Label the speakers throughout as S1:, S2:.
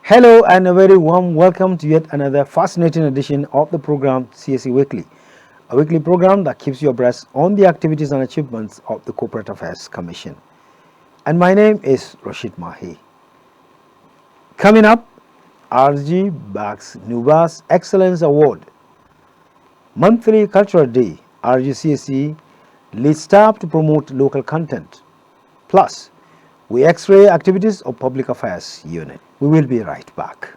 S1: Hello and a very warm welcome to yet another fascinating edition of the program CSE Weekly, a weekly program that keeps you abreast on the activities and achievements of the Corporate Affairs Commission. And my name is Rashid Mahi. Coming up, RG backs NUBAS Excellence Award. Monthly Cultural Day, RG CSE leads staff to promote local content. Plus, we X-ray activities of Public Affairs Unit. We will be right back.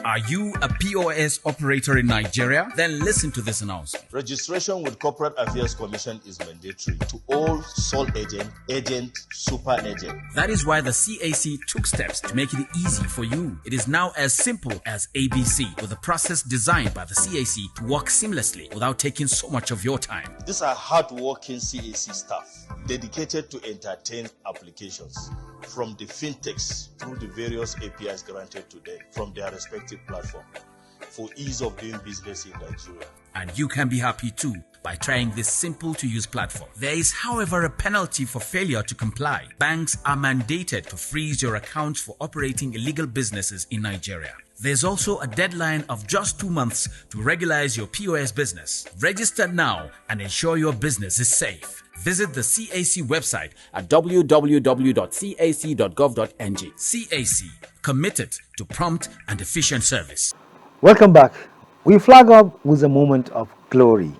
S2: Are you a POS operator in Nigeria? Then listen to this announcement.
S3: Registration with Corporate Affairs Commission is mandatory to all sole agent, super agent.
S2: That is why the CAC took steps to make it easy for you. It is now as simple as ABC, with a process designed by the CAC to work seamlessly without taking so much of your time.
S3: These are hard-working CAC staff dedicated to entertain applications from the fintechs through the various APIs granted to them from their respective platform for ease of doing business in Nigeria.
S2: And you can be happy too by trying this simple to use platform. There is, however, a penalty for failure to comply. Banks are mandated to freeze your accounts for operating illegal businesses in Nigeria. There's also a deadline of just 2 months to regularize your POS business. Register now and ensure your business is safe. Visit the CAC website at www.cac.gov.ng. CAC, committed to prompt and efficient service.
S1: Welcome back. We flag up with a moment of glory.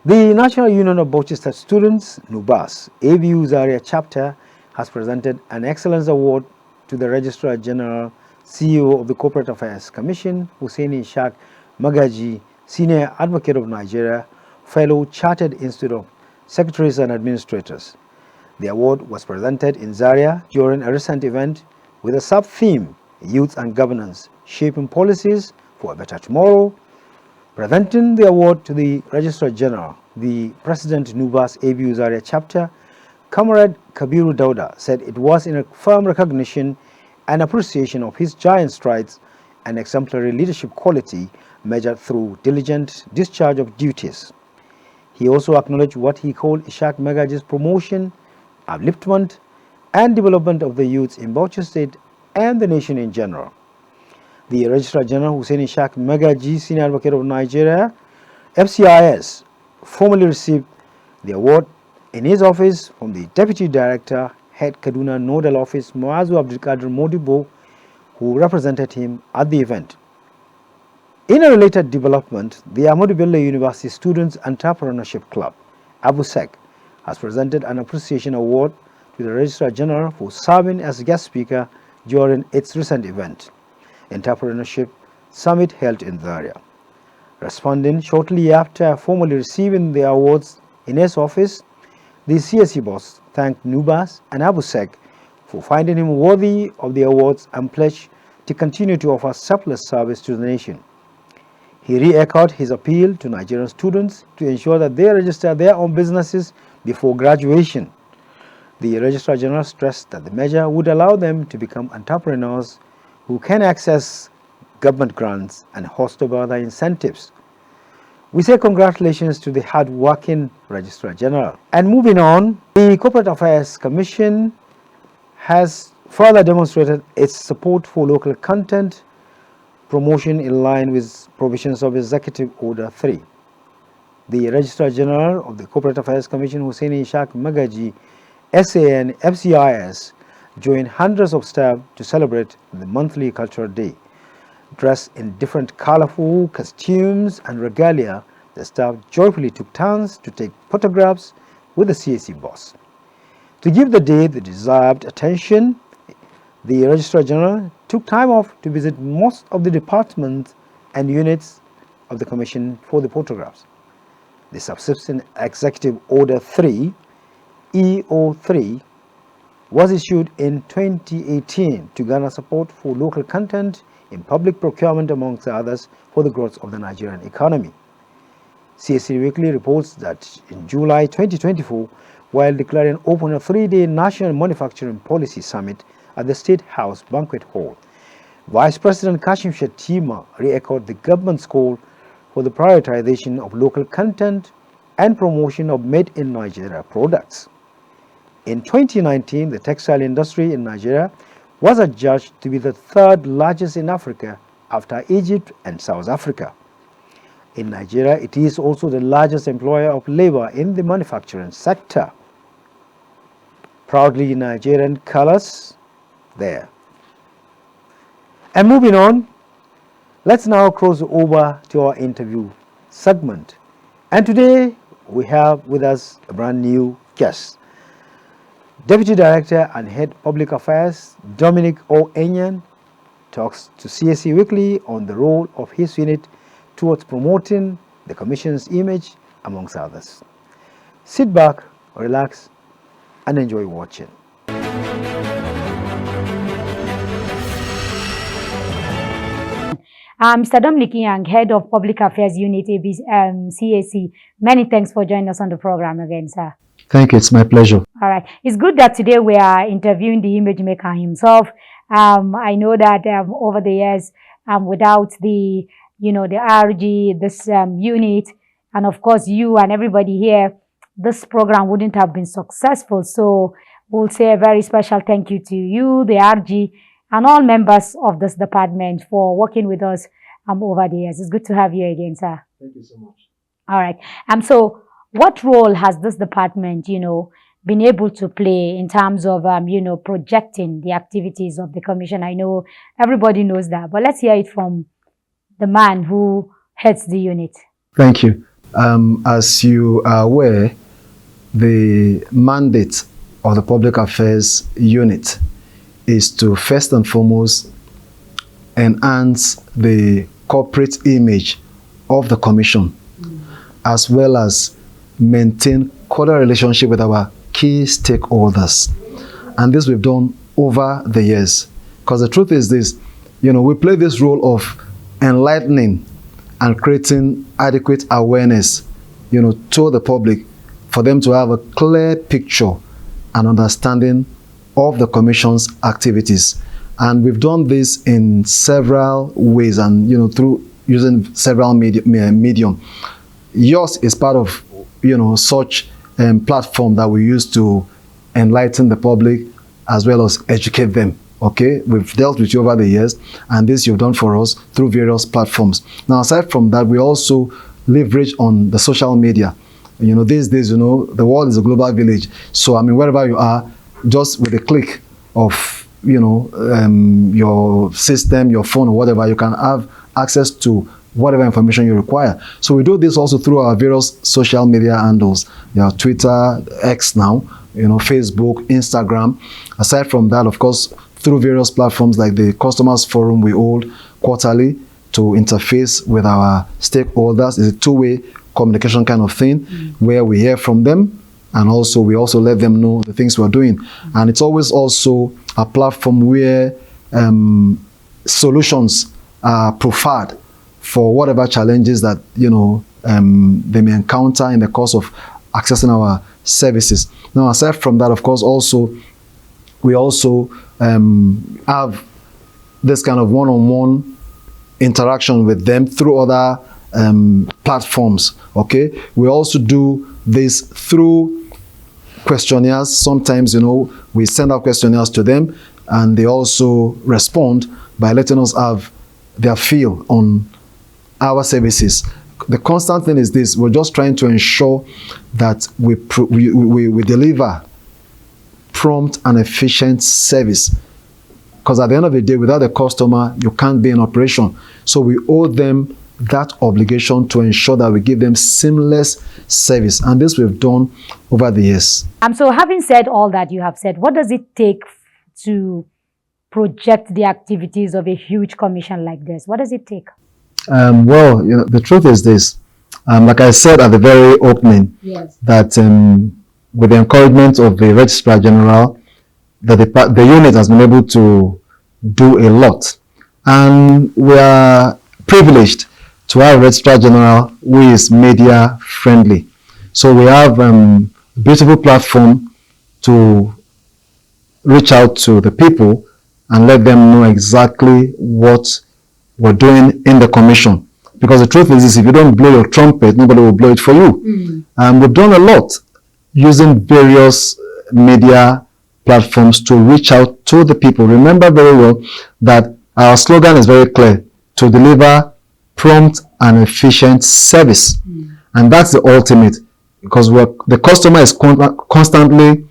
S1: The National Union of Bauchi State Students, NUBAS, ABU Zaria chapter, has presented an Excellence Award to the Registrar General, CEO of the Corporate Affairs Commission, Hussaini Ishaq Magaji, Senior Advocate of Nigeria, fellow Chartered Institute of Secretaries and Administrators. The award was presented in Zaria during a recent event with a sub-theme, Youth and Governance, Shaping Policies for a Better Tomorrow. Presenting the award to the Registrar General, the President NUBAS ABU Zaria chapter, Comrade Kabiru Dauda, said it was in a firm recognition and appreciation of his giant strides and exemplary leadership quality measured through diligent discharge of duties. He also acknowledged what he called Ishaq Magaji's promotion, upliftment, and development of the youths in Bauchi State and the nation in general. The Registrar General Hussaini Ishaq Magaji, Senior Advocate of Nigeria, FCIS, formally received the award in his office from the Deputy Director, Head Kaduna Nodal Office, Muazu Abdulkadir Modibo, who represented him at the event. In a related development, the Ahmadu Bello University Students Entrepreneurship Club, ABUSEC, has presented an appreciation award to the Registrar General for serving as guest speaker during its recent event, Entrepreneurship Summit held in Zaria. Responding shortly after formally receiving the awards in his office, the CSE boss thanked NUBAS and ABUSEC for finding him worthy of the awards and pledged to continue to offer selfless service to the nation. He re-echoed his appeal to Nigerian students to ensure that they register their own businesses before graduation. The Registrar General stressed that the measure would allow them to become entrepreneurs who can access government grants and a host of other incentives. We say congratulations to the hard-working Registrar General. And moving on, the Corporate Affairs Commission has further demonstrated its support for local content promotion in line with provisions of Executive Order 3. The Registrar General of the Corporate Affairs Commission, Hussaini Ishaq Magaji, SAN FCIS, joined hundreds of staff to celebrate the monthly Cultural Day. Dressed in different colorful costumes and regalia, the staff joyfully took turns to take photographs with the CAC boss. To give the day the deserved attention, The Registrar General took time off to visit most of the departments and units of the Commission for the photographs. The subsistent Executive Order 3, EO3, was issued in 2018 to garner support for local content in public procurement, amongst others, for the growth of the Nigerian economy. CSE Weekly reports that in July 2024, while declaring open a 3-day National Manufacturing Policy Summit at the State House Banquet Hall, Vice President Kashim Shettima re-echoed the government's call for the prioritization of local content and promotion of made-in-Nigeria products. In 2019, the textile industry in Nigeria was adjudged to be the third largest in Africa after Egypt and South Africa. In Nigeria, it is also the largest employer of labor in the manufacturing sector. Proudly Nigerian colors there. And moving on, let's now cross over to our interview segment. And today we have with us a brand new guest. Deputy Director and Head Public Affairs Dominic O. Enyan talks to CSE Weekly on the role of his unit towards promoting the Commission's image, amongst others. Sit back, relax, and enjoy watching.
S4: Mr. Dominic Young, Head of Public Affairs Unit, CAC. Many thanks for joining us on the program again, sir.
S5: Thank you. It's my pleasure.
S4: All right. It's good that today we are interviewing the image maker himself. I know that over the years, without the, the RG, this unit, and of course you and everybody here, this program wouldn't have been successful. So we'll say a very special thank you to you, the RG, and all members of this department for working with us over the years. It's good to have you again, sir.
S5: Thank you so much.
S4: All right. So what role has this department, been able to play in terms of, projecting the activities of the Commission? I know everybody knows that, but let's hear it from the man who heads the unit.
S5: Thank you. As you are aware, the mandate of the Public Affairs Unit is to first and foremost enhance the corporate image of the Commission, as well as maintain cordial relationship with our key stakeholders. And this we've done over the years. Because the truth is this, we play this role of enlightening and creating adequate awareness, to the public, for them to have a clear picture and understanding of the Commission's activities. And we've done this in several ways and, through using several medium. Yours is part of, such platform that we use to enlighten the public as well as educate them. Okay, we've dealt with you over the years, and this you've done for us through various platforms. Now, aside from that, we also leverage on the social media. These days, the world is a global village. So, wherever you are, just with a click of, your system, your phone, or whatever, you can have access to whatever information you require. So we do this also through our various social media handles. Twitter, X now, Facebook, Instagram. Aside from that, of course, through various platforms like the Customers Forum we hold quarterly to interface with our stakeholders. It's a two-way communication kind of thing where we hear from them, and also we also let them know the things we're doing. And it's always also a platform where solutions are proffered for whatever challenges that they may encounter in the course of accessing our services. Now, aside from that, of course, we also have this kind of one-on-one interaction with them through other platforms. Okay, we also do this through questionnaires. Sometimes, we send out questionnaires to them, and they also respond by letting us have their feel on our services. The constant thing is this: we're just trying to ensure that we deliver prompt and efficient service. Because at the end of the day, without the customer, you can't be in operation. So we owe them that obligation to ensure that we give them seamless service. And this we've done over the years.
S4: So having said all that you have said, what does it take to project the activities of a huge commission like this? What does it take?
S5: Well, the truth is this. Like I said at the very opening,
S4: Yes.
S5: that with the encouragement of the Registrar General, the unit has been able to do a lot. And we are privileged to have a Registrar General who is media friendly. So we have a beautiful platform to reach out to the people and let them know exactly what we're doing in the commission. Because the truth is, if you don't blow your trumpet, nobody will blow it for you. And we've done a lot using various media platforms to reach out to the people. Remember very well that our slogan is very clear: to deliver prompt and efficient service. And that's the ultimate, because the customer is constantly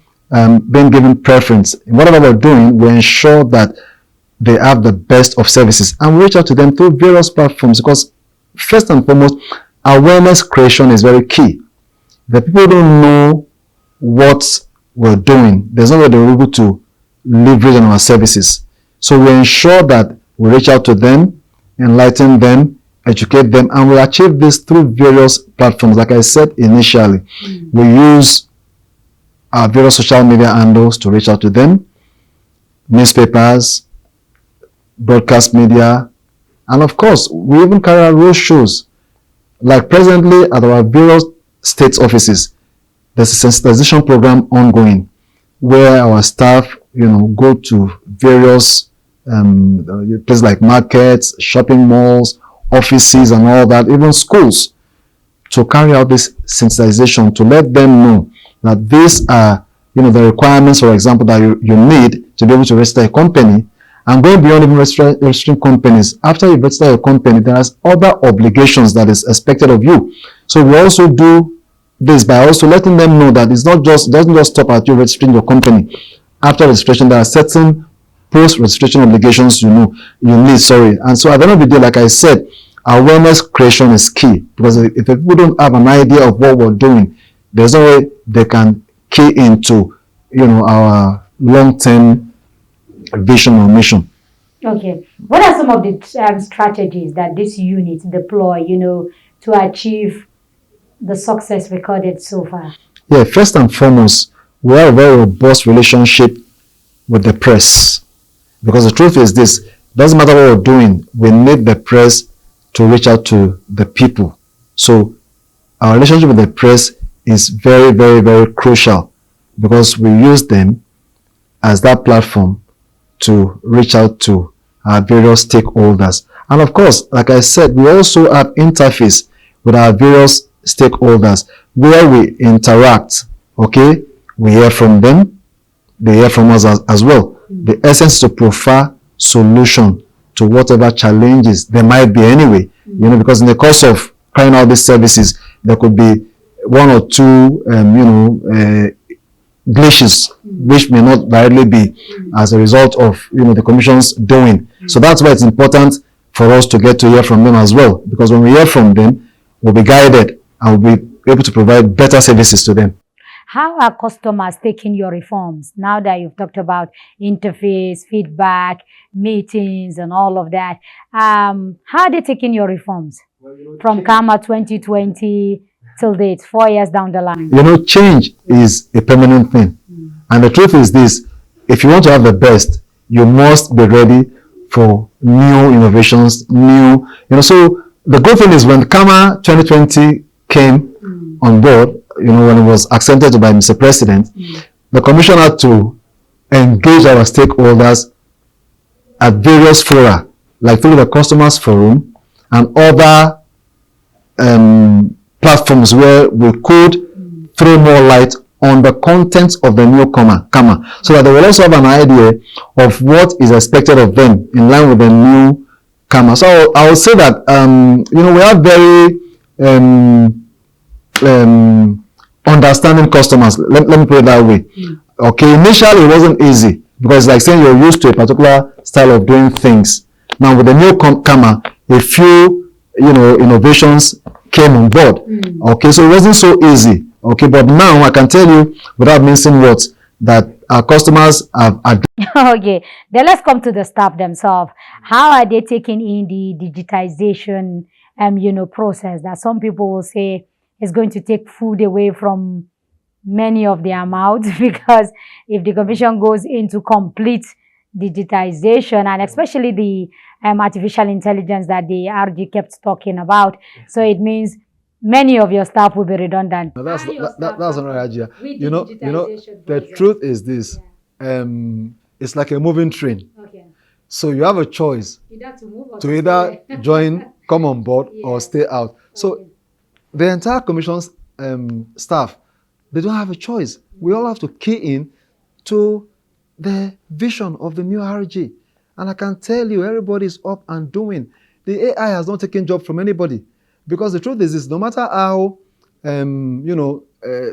S5: being given preference. In whatever we're doing, we ensure that they have the best of services, and we reach out to them through various platforms, because first and foremost, awareness creation is very key. The people don't know what we're doing, there's no way they're able to leverage on our services. So we ensure that we reach out to them, enlighten them, educate them, and we achieve this through various platforms. Like I said initially, we use our various social media handles to reach out to them, newspapers, broadcast media, and of course, we even carry out road shows. Like presently at our various state offices, there's a sensitization program ongoing where our staff, go to various places like markets, shopping malls, offices, and all that, even schools, to carry out this sensitization, to let them know that these are, the requirements, for example, that you need to be able to register a company. And going beyond even registering companies, after you register a company, there are other obligations that is expected of you. So we also do this by also letting them know that it doesn't just stop at you registering your company. After registration, there are certain post-registration obligations you need. And so at the end of the day, like I said, awareness creation is key, because if people don't have an idea of what we're doing, there's no way they can key into our long-term vision or mission.
S4: Okay. What are some of the strategies that this unit deploy, to achieve the success recorded so far?
S5: Yeah, first and foremost, we have a very robust relationship with the press. Because the truth is this, doesn't matter what we're doing, we need the press to reach out to the people. So our relationship with the press is very, very, very crucial, because we use them as that platform to reach out to our various stakeholders. And of course, like I said, we also have interface with our various stakeholders where we interact. Okay, we hear from them, they hear from us as well. The essence to provide solution to whatever challenges there might be anyway. Because in the course of carrying out these services, there could be one or two glitches which may not directly be as a result of the commission's doing. So that's why it's important for us to get to hear from them as well, because when we hear from them, we'll be guided and we'll be able to provide better services to them.
S4: How are customers taking your reforms now that you've talked about interface, feedback, meetings, and all of that? How are they taking your reforms from Kama 2020 till date, 4 years down the line?
S5: Change is a permanent thing. And the truth is this, if you want to have the best, you must be ready for new innovations, so the good thing is when Kama 2020 came on board, when it was accepted by Mr. President, the commission had to engage our stakeholders at various fora, like through the Customers Forum and other platforms where we could throw more light on the contents of the new Kama, so that they will also have an idea of what is expected of them in line with the new Kama. So I would say that we have very understanding customers. Let me put it that way. Okay, initially it wasn't easy, because like saying you're used to a particular style of doing things. Now with the new Kama, a few innovations came on board. Okay, so it wasn't so easy. Okay, but now I can tell you without mincing words that our customers have
S4: Okay, then let's come to the staff themselves. How are they taking in the digitization, process that some people will say is going to take food away from many of their mouths because if the commission goes into complete digitization and especially the artificial intelligence that the RG kept talking about, so it means many of your staff will be redundant.
S5: Now that's another idea. The truth is this. It's like a moving train.
S4: Okay.
S5: So you have a choice to either join, come on board, or stay out. So the entire commission's staff, they don't have a choice. We all have to key in to the vision of the new RG. And I can tell you, everybody's up and doing. The AI has not taken job from anybody. Because the truth is this, no matter how,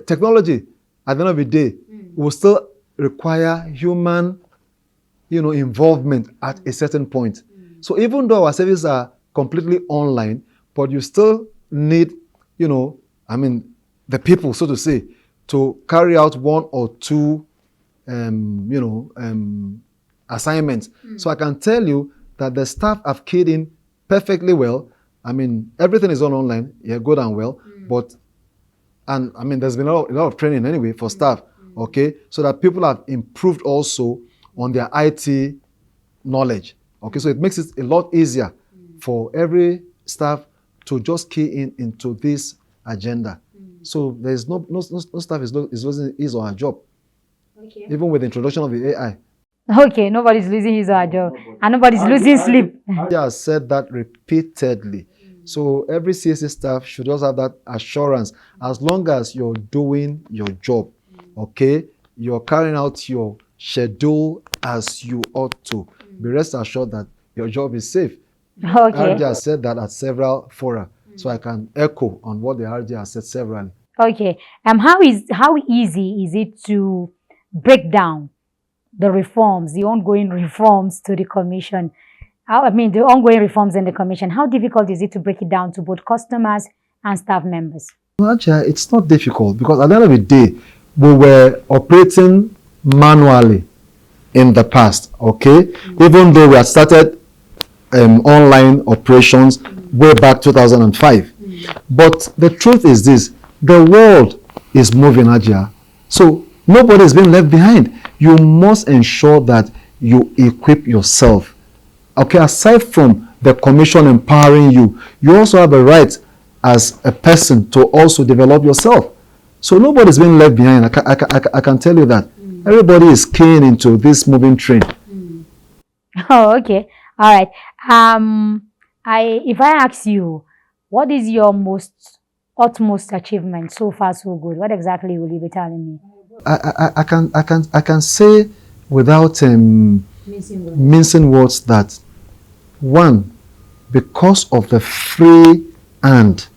S5: technology, at the end of the day, will still require human, involvement at a certain point. So even though our services are completely online, but you still need, the people, so to say, to carry out one or two, assignments. So I can tell you that the staff have keyed in perfectly well. Everything is online, good and well, there's been a lot of training anyway for staff, okay, so that people have improved also on their IT knowledge, okay, so it makes it a lot easier for every staff to just key in into this agenda. So there's no staff is losing his or her job,
S4: Okay.
S5: even with the introduction of the AI.
S4: Okay, nobody's losing his or her job, and nobody's losing sleep.
S5: I have said that repeatedly. So every CSA staff should also have that assurance. As long as you're doing your job, okay, you're carrying out your schedule as you ought to, be rest assured that your job is safe.
S4: Okay.
S5: RG has said that at several fora, so I can echo on what the RG has said severally.
S4: Okay. How easy is it to break down the reforms, the ongoing reforms to the commission? The ongoing reforms in the commission. How difficult is it to break it down to both customers and staff members?
S5: Well, actually, it's not difficult because at the end of the day, we were operating manually in the past, okay? Even though we had started online operations way back 2005. But the truth is this, the world is moving, Ajia. So nobody is being left behind. You must ensure that you equip yourself. Okay, aside from the commission empowering you, you also have a right as a person to also develop yourself. So nobody's being left behind. I can tell you that. Everybody is keen into this moving train.
S4: Oh, okay. All right. If I ask you, what is your utmost achievement so far so good? What exactly will you be telling me?
S5: I can say without mincing words that one, because of the free hand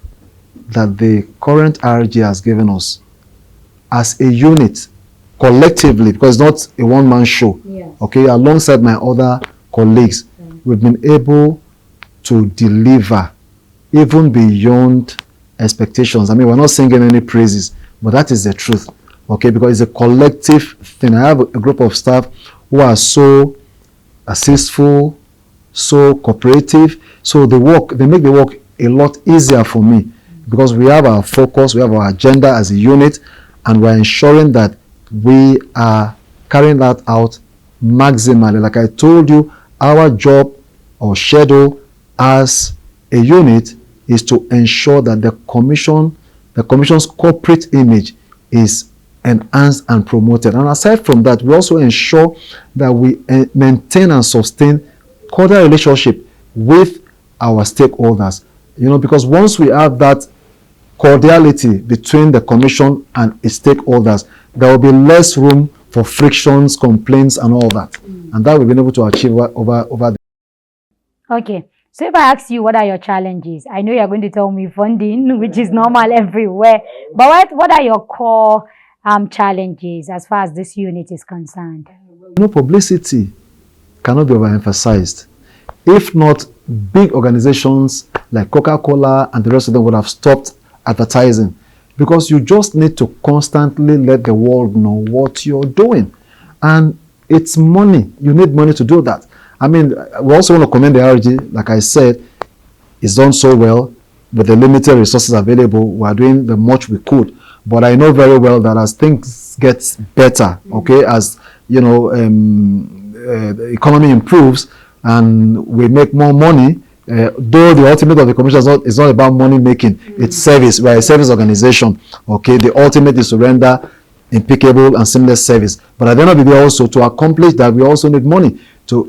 S5: that the current RG has given us as a unit, collectively, because it's not a one-man show, okay, alongside my other colleagues, we've been able to deliver even beyond expectations. We're not singing any praises, but that is the truth, okay, because it's a collective thing. I have a group of staff who are so assistful, so cooperative, so they make the work a lot easier for me because we have our focus, we have our agenda as a unit, and we're ensuring that we are carrying that out maximally. Like I told you, our job or schedule as a unit is to ensure that the commission's corporate image is enhanced and promoted. And aside from that, we also ensure that we maintain and sustain cordial relationship with our stakeholders. Because once we have that cordiality between the commission and its stakeholders, there will be less room for frictions, complaints, and all that. And that we've been able to achieve over the.
S4: Okay. So if I ask you, what are your challenges? I know you're going to tell me funding, which is normal everywhere. But what are your core challenges as far as this unit is concerned?
S5: Publicity cannot be overemphasized. If not, big organizations like Coca-Cola and the rest of them would have stopped advertising, because you just need to constantly let the world know what you're doing. And it's money. You need money to do that. I mean, we also want to commend the RG. Like I said, it's done so well with the limited resources available. We are doing the much we could. But I know very well that as things get better, okay, as you know, the economy improves and we make more money, though the ultimate of the commission is not about money making, it's service. We are a service organization, okay. The ultimate is to render impeccable and seamless service. But at the end of the day, also to accomplish that, we also need money to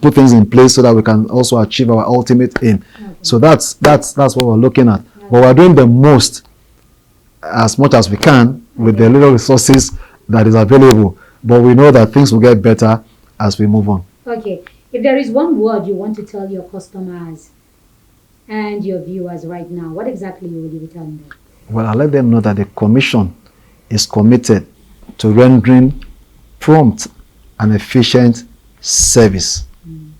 S5: put things in place so that we can also achieve our ultimate aim. So that's what we're looking at. But we're doing the most, as much as we can, with the little resources that is available. But we know that things will get better as we move on.
S4: Okay. If there is one word you want to tell your customers and your viewers right now, what exactly would you be telling them?
S5: Well, I'll let them know that the Commission is committed to rendering prompt and efficient service.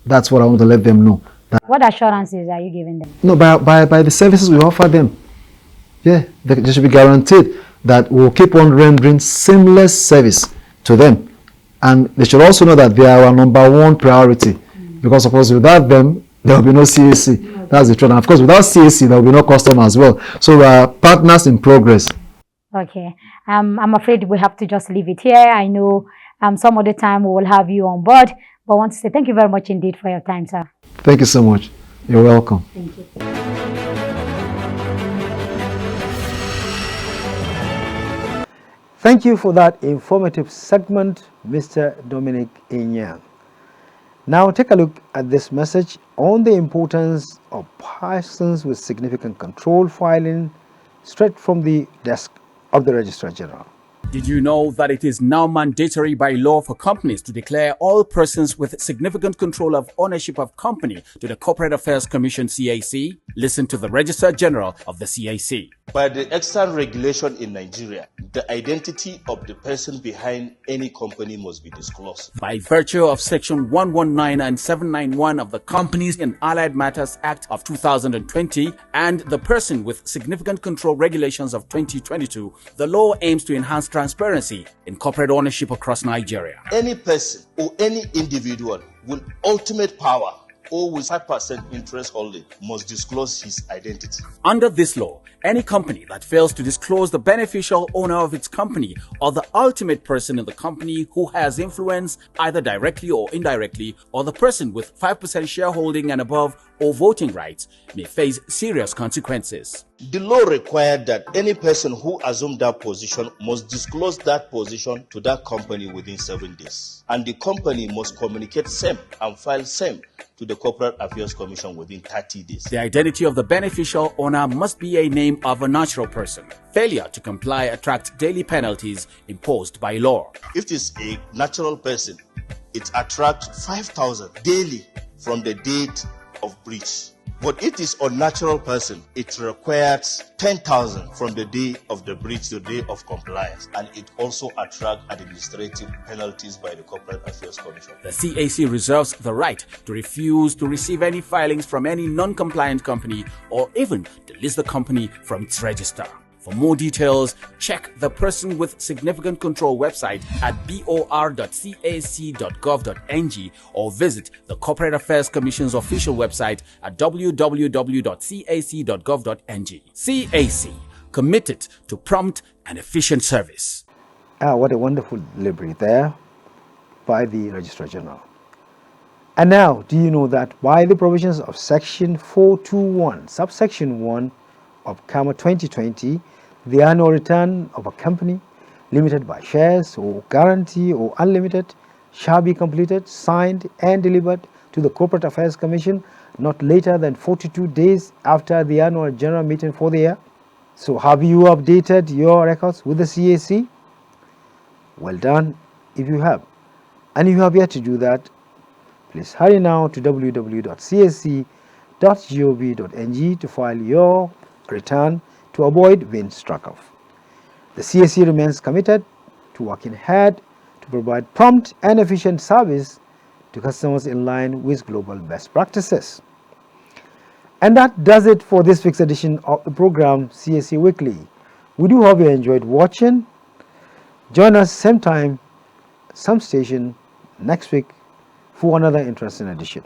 S5: That's what I want to let them know.
S4: What assurances are you giving them?
S5: No, by the services we offer them. Yeah, they should be guaranteed that we'll keep on rendering seamless service to them. And they should also know that they are our number one priority. Because of course, without them, there will be no CAC. That's the truth. And of course, without CAC, there will be no customer as well. So we are partners in progress.
S4: Okay. I'm afraid we have to just leave it here. I know some other time we will have you on board. But I want to say thank you very much indeed for your time, sir.
S5: Thank you so much. You're welcome.
S4: Thank you.
S1: Thank you for that informative segment, Mr. Dominic Inyang. Now take a look at this message on the importance of persons with significant control filing straight from the desk of the Registrar General.
S2: Did you know that it is now mandatory by law for companies to declare all persons with significant control of ownership of company to the Corporate Affairs Commission (CAC)? Listen to the Registrar General of the CAC.
S3: By the extant regulation in Nigeria, the identity of the person behind any company must be disclosed.
S2: By virtue of Section 119 and 791 of the Companies and Allied Matters Act of 2020 and the Person with Significant Control Regulations of 2022, the law aims to enhance transparency in corporate ownership across Nigeria.
S3: Any person or any individual with ultimate power or with 5% interest holding must disclose his identity.
S2: Under this law, any company that fails to disclose the beneficial owner of its company or the ultimate person in the company who has influence either directly or indirectly, or the person with 5% shareholding and above or voting rights may face serious consequences.
S3: The law required that any person who assumed that position must disclose that position to that company within 7 days. And the company must communicate same and file same to the Corporate Affairs Commission within 30 days.
S2: The identity of the beneficial owner must be a name of a natural person. Failure to comply attracts daily penalties imposed by law.
S3: If it is a natural person, it attracts 5,000 daily from the date of breach. But if it is unnatural person, it requires 10,000 from the day of the breach to the day of compliance, and it also attracts administrative penalties by the Corporate Affairs Commission.
S2: The CAC reserves the right to refuse to receive any filings from any non-compliant company or even to list the company from its register. For more details, check the Person with Significant Control website at bor.cac.gov.ng or visit the Corporate Affairs Commission's official website at www.cac.gov.ng. CAC, committed to prompt and efficient service.
S1: What a wonderful delivery there by the Registrar General. And now, do you know that by the provisions of Section 421, subsection 1 of CAMA 2020, the annual return of a company limited by shares or guarantee or unlimited shall be completed, signed and delivered to the Corporate Affairs Commission not later than 42 days after the annual general meeting for the year. So have you updated your records with the CAC? Well done if you have. And if you have yet to do that, please hurry now to www.cac.gov.ng to file your return to avoid being struck off. The CAC remains committed to working hard to provide prompt and efficient service to customers in line with global best practices. And that does it for this week's edition of the program CAC Weekly. We do hope you enjoyed watching. Join us same time some station next week for another interesting edition.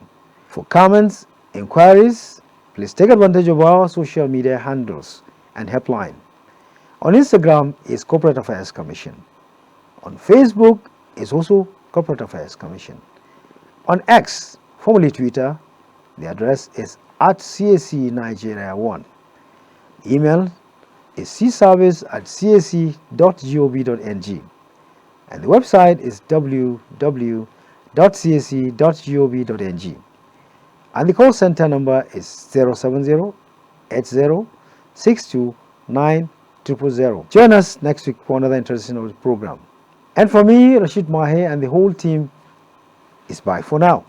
S1: For comments, inquiries, please take advantage of our social media handles and helpline. On Instagram is Corporate Affairs Commission. On Facebook is also Corporate Affairs Commission. On X, formerly Twitter, the address is @CAC Nigeria 1. Email is cservice@cac.gov.ng. And the website is www.cac.gov.ng. And the call center number is 070-80-62-9000. Join us next week for another interesting program. And for me, Rashid Mahe, and the whole team, is bye for now.